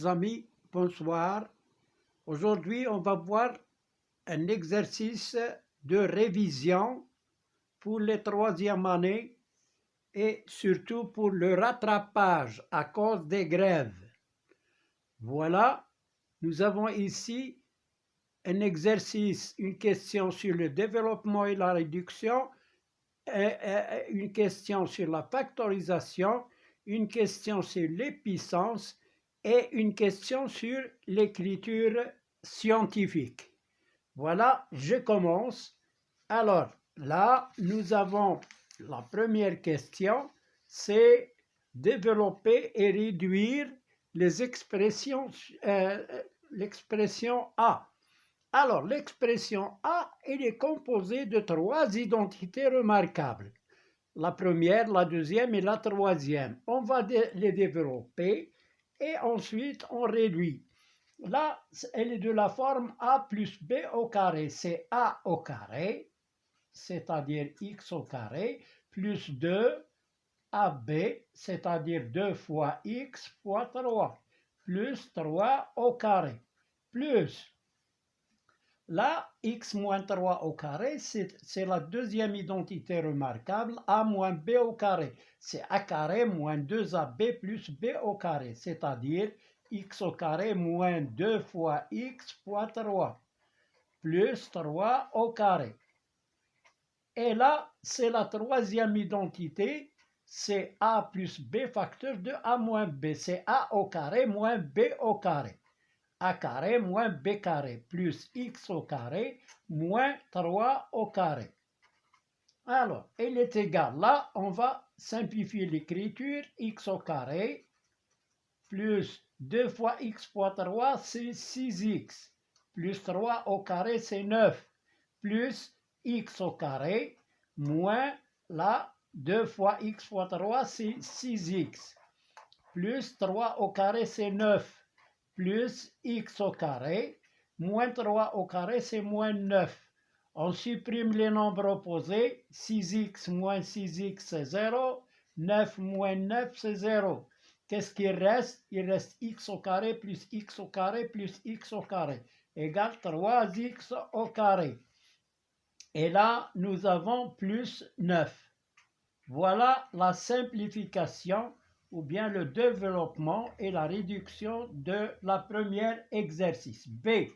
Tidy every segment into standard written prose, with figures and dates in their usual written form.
chers amis, bonsoir. Aujourd'hui, on va voir un exercice de révision pour les troisième années et surtout pour le rattrapage à cause des grèves. Voilà, nous avons ici un exercice, une question sur le développement et la réduction, une question sur la factorisation, une question sur les puissances et une question sur l'écriture scientifique. Voilà, je commence. Alors, là, nous avons la première question, c'est développer et réduire les expressions, l'expression A. Alors, l'expression A, elle est composée de trois identités remarquables. La première, la deuxième et la troisième. On va les développer et ensuite on réduit. Là, elle est de la forme A plus B au carré. C'est A au carré, c'est-à-dire X au carré, plus 2 AB, c'est-à-dire 2 fois X fois 3, plus 3 au carré, plus là, x moins 3 au carré, c'est la deuxième identité remarquable, a moins b au carré. C'est a carré moins 2ab plus b au carré, c'est-à-dire x au carré moins 2 fois x fois 3, plus 3 au carré. Et là, c'est la troisième identité, c'est a plus b facteur de a moins b. C'est a au carré moins b au carré. A carré moins b carré plus x au carré moins 3 au carré. Alors, il est égal. Là, on va simplifier l'écriture. X au carré plus 2 fois x fois 3, c'est 6x. Plus 3 au carré, c'est 9. Plus x au carré moins, là, 2 fois x fois 3, c'est 6x. Plus 3 au carré, c'est 9. Plus x au carré, moins 3 au carré, c'est moins 9. On supprime les nombres opposés, 6x moins 6x, c'est 0, 9 moins 9, c'est 0. Qu'est-ce qu'il reste? Il reste x au carré plus x au carré plus x au carré, égale 3x au carré. Et là, nous avons plus 9. Voilà la simplification ou bien le développement et la réduction de la première exercice. B.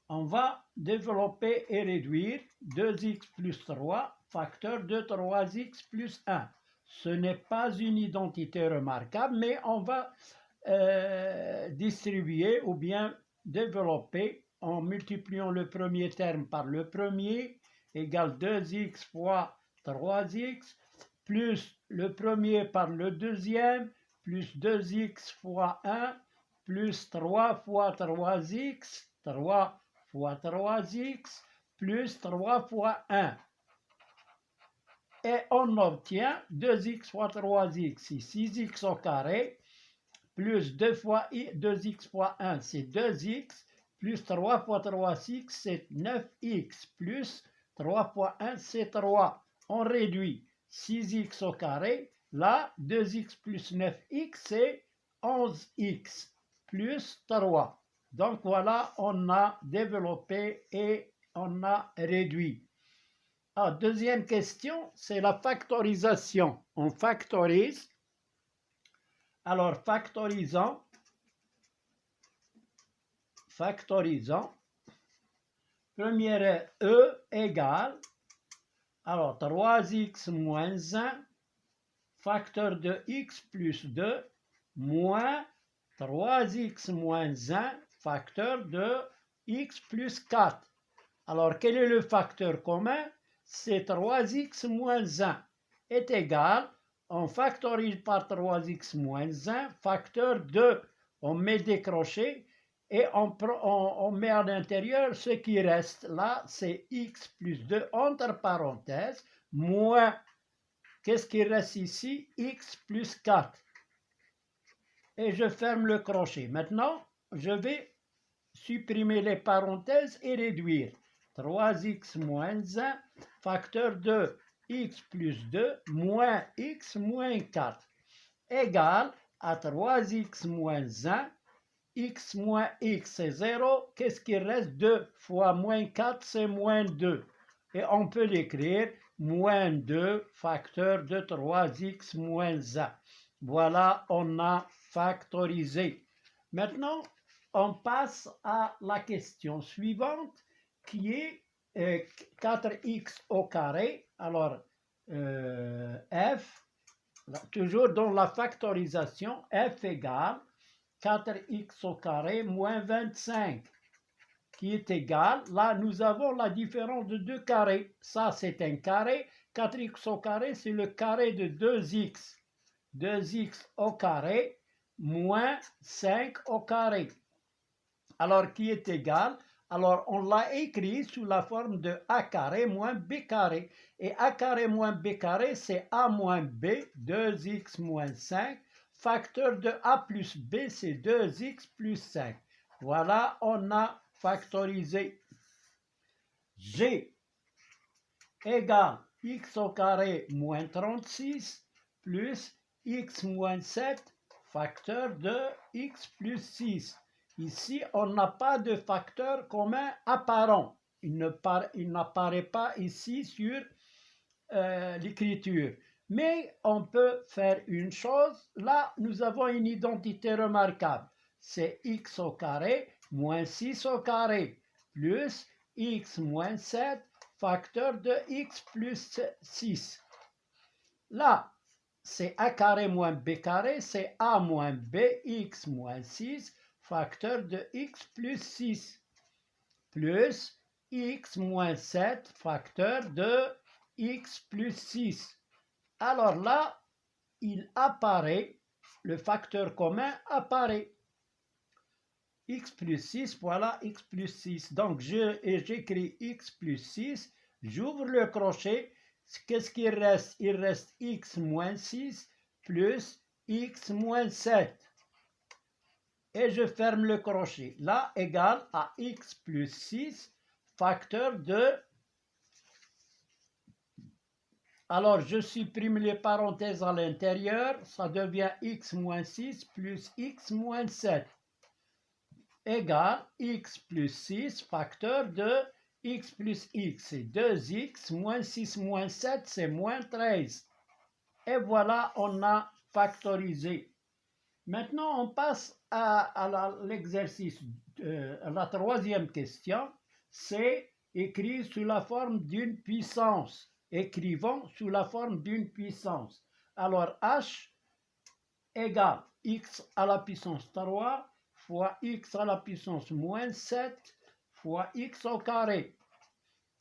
On va développer et réduire 2x plus 3, facteur de 3x plus 1. Ce n'est pas une identité remarquable, mais on va distribuer ou bien développer en multipliant le premier terme par le premier, égale 2x fois 3x, plus le premier par le deuxième, plus 2x fois 1, plus 3 fois 3x, 3 fois 3x, plus 3 fois 1. Et on obtient 2x fois 3x, c'est 6x au carré, plus 2 fois 2x fois 1, c'est 2x, plus 3 fois 3x, c'est 9x, plus 3 fois 1, c'est 3. On réduit 6x au carré, là, 2x plus 9x, c'est 11x, plus 3. Donc voilà, on a développé et on a réduit. Ah, deuxième question, c'est la factorisation. On factorise. Alors, factorisant. Première E égale, alors 3x moins 1, facteur de x plus 2, moins 3x moins 1, facteur de x plus 4. Alors, quel est le facteur commun? C'est 3x moins 1 est égal, on factorise par 3x moins 1, facteur 2. On met des crochets et on met à l'intérieur ce qui reste. Là, c'est x plus 2 entre parenthèses, moins, qu'est-ce qui reste ici? X plus 4. Et je ferme le crochet. Maintenant, je vais supprimer les parenthèses et réduire. 3x moins 1, facteur de x plus 2, moins x moins 4, égale à 3x moins 1, x moins x, c'est 0. Qu'est-ce qui reste? 2 fois moins 4, c'est moins 2. Et on peut l'écrire moins 2 facteur de 3x moins 1. Voilà, on a factorisé. Maintenant, on passe à la question suivante qui est 4x au carré. Alors, f, toujours dans la factorisation, f égale 4x au carré moins 25, qui est égal, là nous avons la différence de deux carrés. Ça c'est un carré, 4x au carré c'est le carré de 2x. 2x au carré moins 5 au carré. Alors qui est égal? Alors on l'a écrit sous la forme de a carré moins b carré. Et a carré moins b carré c'est a moins b, 2x moins 5. Facteur de a plus b c'est 2x plus 5. Voilà, on a factorisé. G égale x au carré moins 36 plus x moins 7 facteur de x plus 6. Ici, on n'a pas de facteur commun apparent. Il n'apparaît pas ici sur l'écriture. Mais on peut faire une chose. Là, nous avons une identité remarquable. C'est x au carré moins 6 au carré plus x moins 7 facteur de x plus 6. Là, c'est a carré moins b carré, c'est a moins b, x moins 6, facteur de x plus 6, plus x moins 7, facteur de x plus 6. Alors là, il apparaît, le facteur commun apparaît. X plus 6, voilà x plus 6. Donc, j'écris x plus 6, j'ouvre le crochet. Qu'est-ce qu'il reste? Il reste x moins 6 plus x moins 7. Et je ferme le crochet. Là, égal à x plus 6, facteur de... Alors, je supprime les parenthèses à l'intérieur. Ça devient x moins 6 plus x moins 7. Égale x plus 6 facteur de x plus x, c'est 2x, moins 6 moins 7, c'est moins 13. Et voilà, on a factorisé. Maintenant, on passe à l'exercice, à la troisième question. C'est écrit sous la forme d'une puissance. Écrivons sous la forme d'une puissance. Alors, h égale x à la puissance 3 fois x à la puissance moins 7 fois x au carré.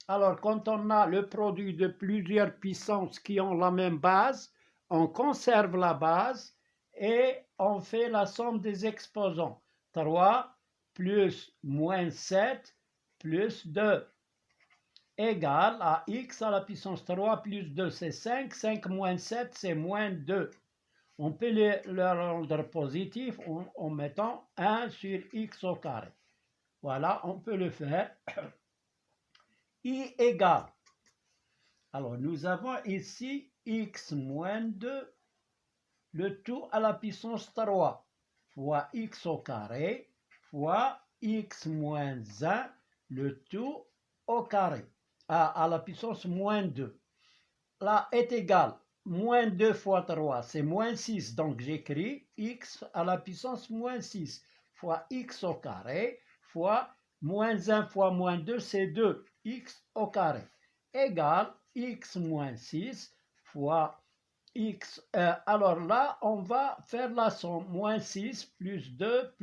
Alors, quand on a le produit de plusieurs puissances qui ont la même base, on conserve la base et on fait la somme des exposants. 3 plus moins 7 plus 2 égale à x à la puissance 3 plus 2, c'est 5. 5 moins 7, c'est moins 2. On peut le rendre positif en mettant 1 sur x au carré. Voilà, on peut le faire. I égale. Alors, nous avons ici x moins 2, le tout à la puissance 3, fois x au carré, fois x moins 1, le tout au carré, à la puissance moins 2. Là est égal. Moins 2 fois 3, c'est moins 6. Donc, j'écris x à la puissance moins 6 fois x au carré fois moins 1 fois moins 2, c'est 2. X au carré égale x moins 6 fois x. Alors là, on va faire la somme. Moins 6 plus 2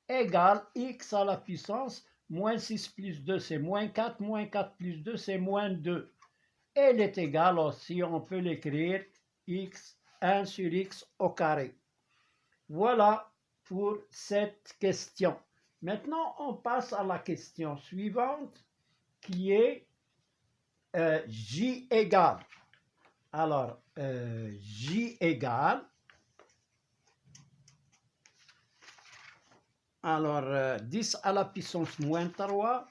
égale x à la puissance moins 6 plus 2, c'est moins 4. Moins 4 plus 2, c'est moins 2. Elle est égale aussi, on peut l'écrire, x, 1 sur x au carré. Voilà pour cette question. Maintenant, on passe à la question suivante, qui est J égale. Alors, J égale. Alors, 10 à la puissance moins 3.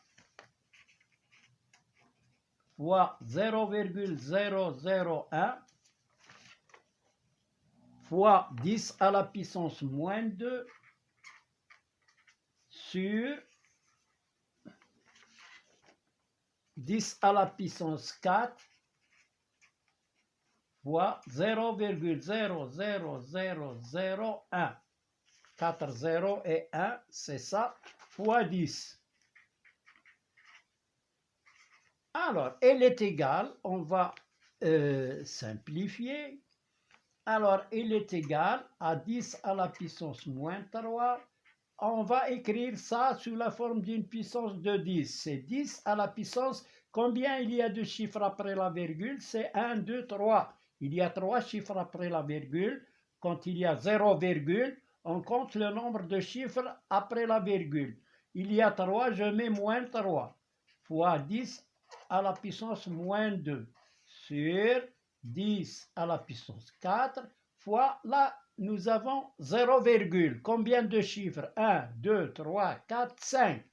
Fois 0,001 fois 10 à la puissance moins 2 sur 10 à la puissance 4 fois 0,00001. 4 0 et 1, c'est ça, fois 10. Alors, elle est égale, on va simplifier. Alors, elle est égale à 10 à la puissance moins 3. On va écrire ça sous la forme d'une puissance de 10. C'est 10 à la puissance. Combien il y a de chiffres après la virgule? C'est 1, 2, 3. Il y a 3 chiffres après la virgule. Quand il y a 0, on compte le nombre de chiffres après la virgule. Il y a 3, je mets moins 3 fois 10 à la puissance moins 2 sur 10 à la puissance 4 fois là, nous avons 0, combien de chiffres? 1, 2, 3, 4, 5.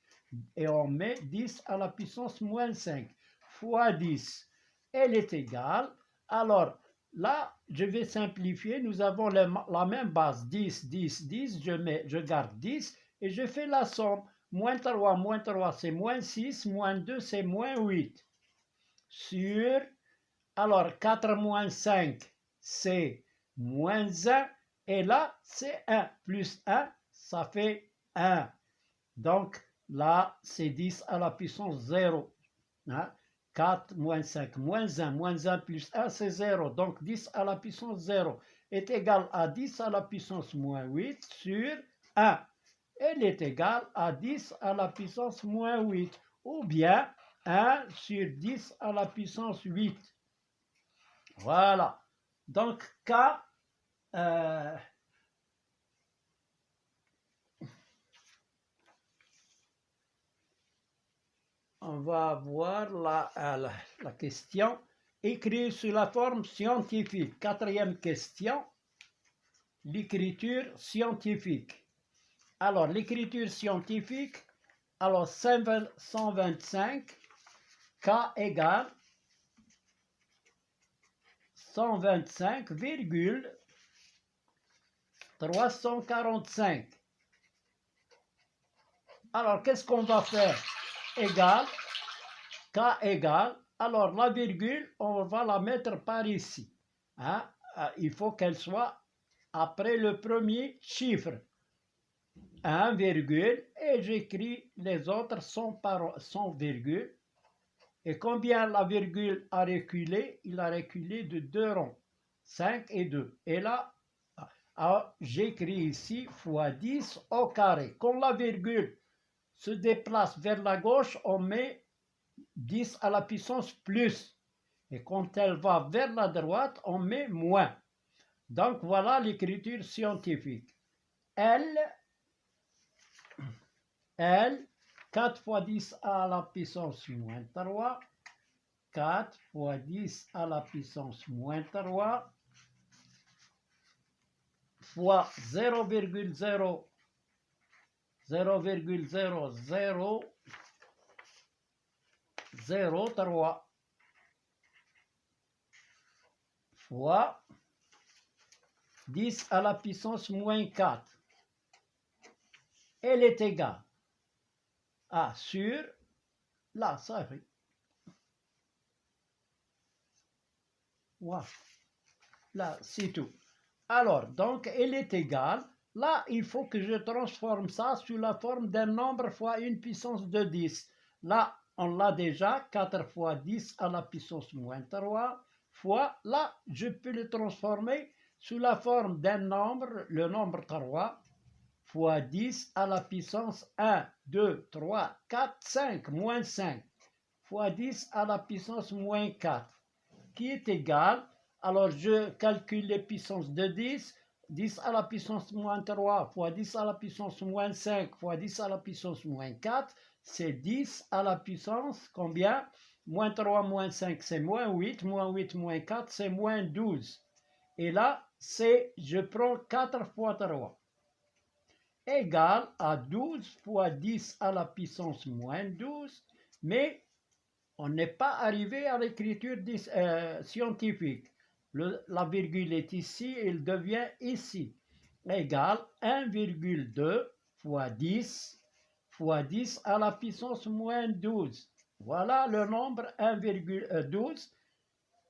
Et on met 10 à la puissance moins 5 fois 10. Elle est égale. Alors, là, je vais simplifier. Nous avons la même base. 10, 10, 10. Je garde 10 et je fais la somme. Moins 3, c'est moins 6. Moins 2, c'est moins 8. Sur, alors, 4 moins 5, c'est moins 1. Et là, c'est 1. Plus 1, ça fait 1. Donc, là, c'est 10 à la puissance 0. Hein? 4 moins 5 moins 1 plus 1, c'est 0. Donc, 10 à la puissance 0 est égal à 10 à la puissance moins 8 sur 1. Elle est égale à 10 à la puissance moins 8. Ou bien 1 sur 10 à la puissance 8. Voilà. Donc, K, on va voir la question écrite sous la forme scientifique. Quatrième question, l'écriture scientifique. Alors, l'écriture scientifique, alors 125, K égale 125,345. Alors, qu'est-ce qu'on va faire? Égale, K égale, alors la virgule, on va la mettre par ici. Hein? Il faut qu'elle soit après le premier chiffre. 1, virgule, et j'écris les autres sans virgule. Et combien la virgule a reculé? Il a reculé de 2 rangs, 5 et 2. Et là, j'écris ici fois 10 au carré. Quand la virgule se déplace vers la gauche, on met 10 à la puissance plus. Et quand elle va vers la droite, on met moins. Donc voilà l'écriture scientifique. L, 4 fois 10 à la puissance moins 3. 4 fois 10 à la puissance moins 3 fois 0,0003 fois 10 à la puissance moins 4. Elle est égale à sur, là, ça arrive. Voilà. Là, c'est tout. Alors, donc, elle est égale. Là, il faut que je transforme ça sous la forme d'un nombre fois une puissance de 10. Là, on l'a déjà, 4 fois 10 à la puissance moins 3 fois. Là, je peux le transformer sous la forme d'un nombre, le nombre 3, fois 10 à la puissance 1, 2, 3, 4, 5, moins 5, fois 10 à la puissance moins 4, qui est égal, alors je calcule les puissances de 10, 10 à la puissance moins 3 fois 10 à la puissance moins 5 fois 10 à la puissance moins 4, c'est 10 à la puissance, combien? Moins 3 moins 5, c'est moins 8 moins 4, c'est moins 12. Et là, je prends 4 fois 3. Égale à 12 fois 10 à la puissance moins 12, mais on n'est pas arrivé à l'écriture scientifique. La virgule est ici, il devient ici. Égale 1,2 fois 10 fois 10 à la puissance moins 12. Voilà le nombre 1,12.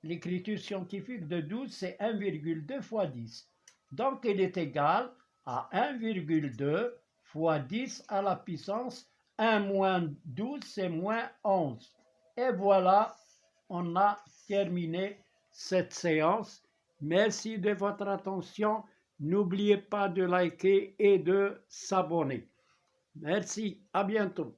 L'écriture scientifique de 12, c'est 1,2 fois 10. Donc, il est égal à 1,2 fois 10 à la puissance 1 moins 12, c'est moins 11. Et voilà, on a terminé cette séance. Merci de votre attention. N'oubliez pas de liker et de s'abonner. Merci, à bientôt.